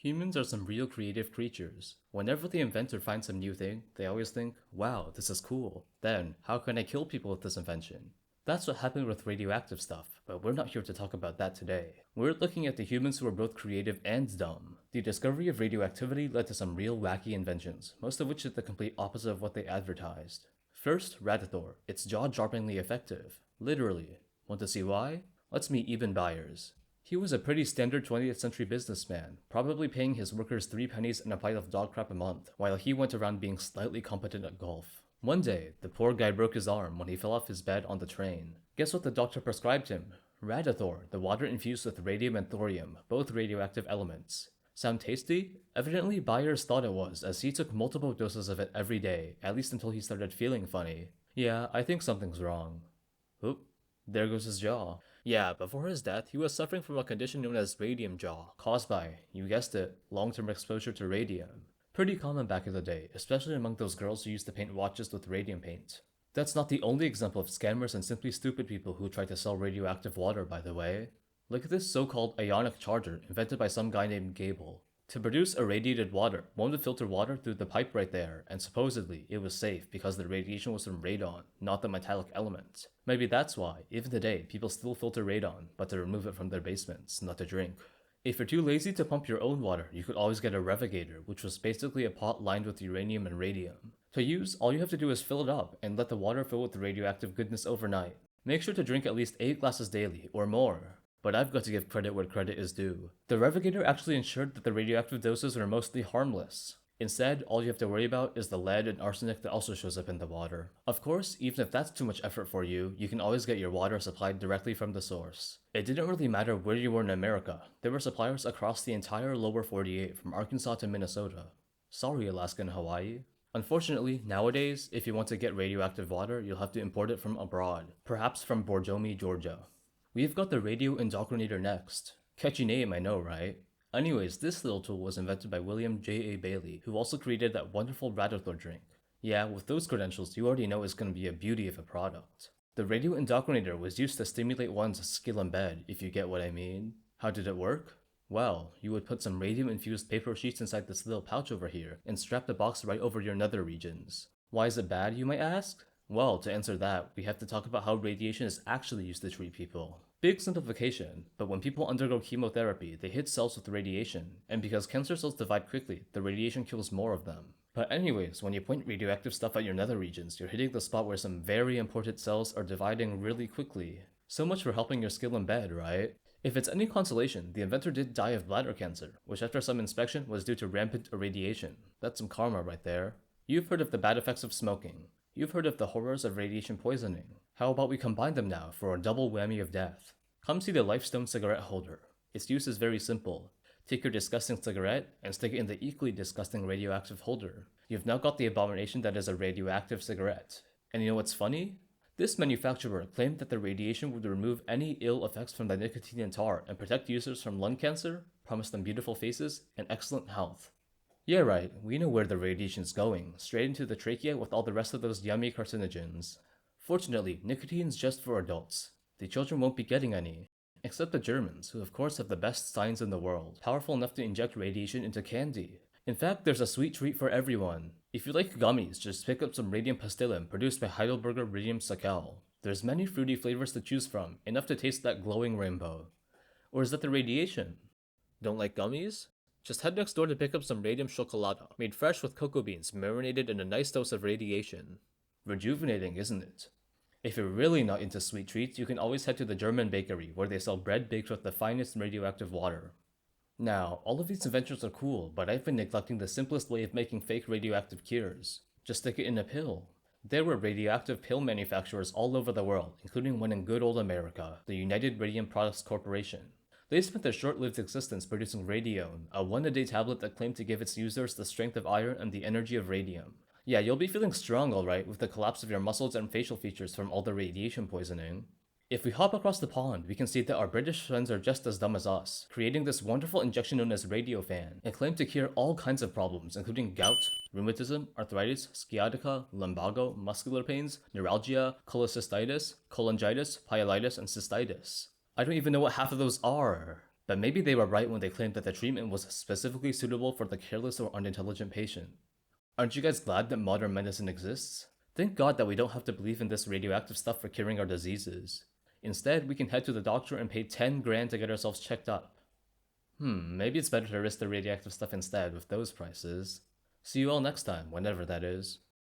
Humans are some real creative creatures. Whenever the inventor finds some new thing, they always think, wow, this is cool. Then, how can I kill people with this invention? That's what happened with radioactive stuff, but we're not here to talk about that today. We're looking at the humans who are both creative and dumb. The discovery of radioactivity led to some real wacky inventions, most of which did the complete opposite of what they advertised. First, Radithor. It's jaw-droppingly effective. Literally. Want to see why? Let's meet Eben Byers. He was a pretty standard 20th century businessman, probably paying his workers 3 pennies and a pint of dog crap a month, while he went around being slightly competent at golf. One day, the poor guy broke his arm when he fell off his bed on the train. Guess what the doctor prescribed him? Radithor, the water infused with radium and thorium, both radioactive elements. Sound tasty? Evidently, Byers thought it was, as he took multiple doses of it every day, at least until he started feeling funny. Yeah, I think something's wrong. Oop, there goes his jaw. Yeah, before his death, he was suffering from a condition known as radium jaw, caused by, you guessed it, long-term exposure to radium. Pretty common back in the day, especially among those girls who used to paint watches with radium paint. That's not the only example of scammers and simply stupid people who try to sell radioactive water, by the way. Look at this so-called ionic charger invented by some guy named Gable. To produce irradiated water, one would filter water through the pipe right there, and supposedly it was safe because the radiation was from radon, not the metallic element. Maybe that's why, even today, people still filter radon, but to remove it from their basements, not to drink. If you're too lazy to pump your own water, you could always get a revocator, which was basically a pot lined with uranium and radium. To use, all you have to do is fill it up and let the water fill with the radioactive goodness overnight. Make sure to drink at least 8 glasses daily, or more. But I've got to give credit where credit is due. The revocator actually ensured that the radioactive doses were mostly harmless. Instead, all you have to worry about is the lead and arsenic that also shows up in the water. Of course, even if that's too much effort for you, you can always get your water supplied directly from the source. It didn't really matter where you were in America. There were suppliers across the entire lower 48 from Arkansas to Minnesota. Sorry, Alaska and Hawaii. Unfortunately, nowadays, if you want to get radioactive water, you'll have to import it from abroad, perhaps from Borjomi, Georgia. We've got the radio indoctrinator next. Catchy name, I know, right? Anyways, this little tool was invented by William J. A. Bailey, who also created that wonderful Radithor drink. Yeah, with those credentials, you already know it's going to be a beauty of a product. The radio indoctrinator was used to stimulate one's skill in bed, if you get what I mean. How did it work? Well, you would put some radium-infused paper sheets inside this little pouch over here, and strap the box right over your nether regions. Why is it bad, you might ask? Well, to answer that, we have to talk about how radiation is actually used to treat people. Big simplification, but when people undergo chemotherapy, they hit cells with radiation, and because cancer cells divide quickly, the radiation kills more of them. But anyways, when you point radioactive stuff at your nether regions, you're hitting the spot where some very important cells are dividing really quickly. So much for helping your skill in bed, right? If it's any consolation, the inventor did die of bladder cancer, which after some inspection was due to rampant irradiation. That's some karma right there. You've heard of the bad effects of smoking. You've heard of the horrors of radiation poisoning. How about we combine them now for a double whammy of death? Come see the Lifestone cigarette holder. Its use is very simple. Take your disgusting cigarette and stick it in the equally disgusting radioactive holder. You've now got the abomination that is a radioactive cigarette. And you know what's funny? This manufacturer claimed that the radiation would remove any ill effects from the nicotine and tar and protect users from lung cancer, promise them beautiful faces, and excellent health. Yeah, right, we know where the radiation's going, straight into the trachea with all the rest of those yummy carcinogens. Fortunately, nicotine's just for adults. The children won't be getting any. Except the Germans, who of course have the best science in the world, powerful enough to inject radiation into candy. In fact, there's a sweet treat for everyone. If you like gummies, just pick up some radium pastillum produced by Heidelberger Radium Sakel. There's many fruity flavors to choose from, enough to taste that glowing rainbow. Or is that the radiation? Don't like gummies? Just head next door to pick up some radium chocolate, made fresh with cocoa beans marinated in a nice dose of radiation. Rejuvenating, isn't it? If you're really not into sweet treats, you can always head to the German bakery, where they sell bread baked with the finest radioactive water. Now, all of these inventions are cool, but I've been neglecting the simplest way of making fake radioactive cures. Just stick it in a pill. There were radioactive pill manufacturers all over the world, including one in good old America, the United Radium Products Corporation. They spent their short-lived existence producing Radione, a one-a-day tablet that claimed to give its users the strength of iron and the energy of radium. Yeah, you'll be feeling strong alright with the collapse of your muscles and facial features from all the radiation poisoning. If we hop across the pond, we can see that our British friends are just as dumb as us, creating this wonderful injection known as Radiofan, and claim to cure all kinds of problems, including gout, rheumatism, arthritis, sciatica, lumbago, muscular pains, neuralgia, cholecystitis, cholangitis, pyelitis, and cystitis. I don't even know what half of those are. But maybe they were right when they claimed that the treatment was specifically suitable for the careless or unintelligent patient. Aren't you guys glad that modern medicine exists? Thank God that we don't have to believe in this radioactive stuff for curing our diseases. Instead, we can head to the doctor and pay 10 grand to get ourselves checked up. Maybe it's better to risk the radioactive stuff instead with those prices. See you all next time, whenever that is.